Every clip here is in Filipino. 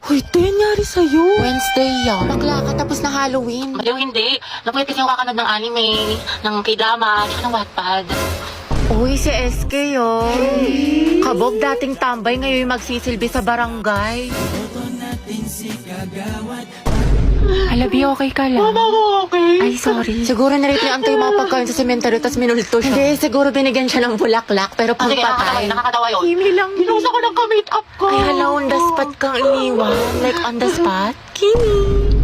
Hoy, ito nangyari sa'yo. Wednesday yan. Bakla ka tapos na Halloween. Maliw hindi. Napuyat kasi ako kakanood ng anime, ng k-drama, tsaka ng Wattpad. Uy, si SK oh. Kabog dating tambay, ngayon magsisilbi sa barangay. Halabi, okay ka lang? Mama ko okay. Ay, sorry. Siguro na-replyan yung mga pagkain sa sementeryo tapos minulto siya. Hindi, siguro binigyan siya ng bulaklak pero pang Sige, patay. nakakatawa yun. Kimi lang. Ginusa ko ng ka-makeup ko. Ay, hala, on the spot kang iniwan. Like, on the spot? Kimi.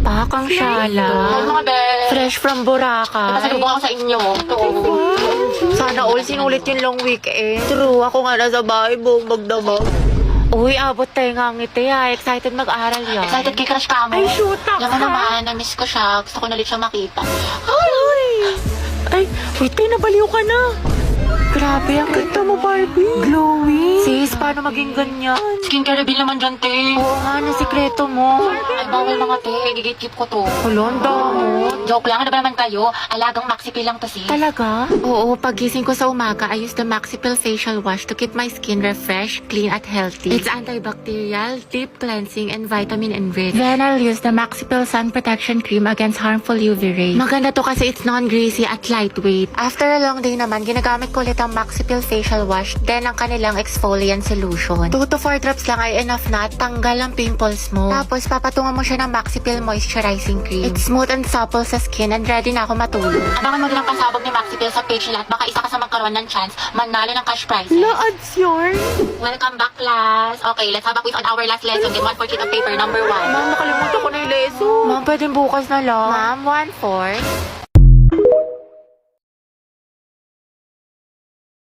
Pakang Ay, syala. mga be. Fresh from Boracay. Pasalubong ako sa inyo. Ito. Sana all sinulit yung long weekend. True, ako nga nasa bahay, buong magdamag. Uy, abot tayo nga ngiti ha. Excited mag-aral yan. Excited kay crush ka mo. Ay, shoot up, Alam mo ha? naman, na-miss ko siya. Gusto ko na ulit siya makita. Ay, wait, tayo nabaliw ka na. Grabe, ang ganda mo, Barbie. Glowing. Sis, paano maging ganyan? Skincare reveal naman dyan, te. Oo nga, na sikreto mo. Ay, bawal mga te. Gigate-keep ko to. Kulon daw. Joke lang, ano ba naman kayo? Alagang maxi lang to, sis. Talaga? Oo, pagising ko sa umaga, I use the Maxipil Facial Wash to keep my skin refreshed, clean, at healthy. It's antibacterial, deep cleansing, and vitamin enriched. Then I'll use the Maxipil Sun Protection Cream against harmful UV rays. Maganda to kasi it's non-greasy at lightweight. After a long day naman, ginagamit ko ulit ang Maxipil Facial Wash, then ang kanilang exfoliant solution. 2 to 4 drops lang ay enough na at tanggal ang pimples mo. Tapos papatungan mo siya ng Maxipil Moisturizing Cream. It's smooth and supple sa skin and ready na ako matulog. Abangan mo din ang pasabog ni Maxipil sa page nila at baka isa ka sa magkaroon ng chance manalo ng cash prizes. Na-ads yarn. Welcome back, class. Okay, let's have a quiz on our last lesson. Get 1 for sheet of paper, number 1. Ma'am, nakalimutan ko na yung lesson. Ma'am, pwedeng bukas na lang. Ma'am, 1/4.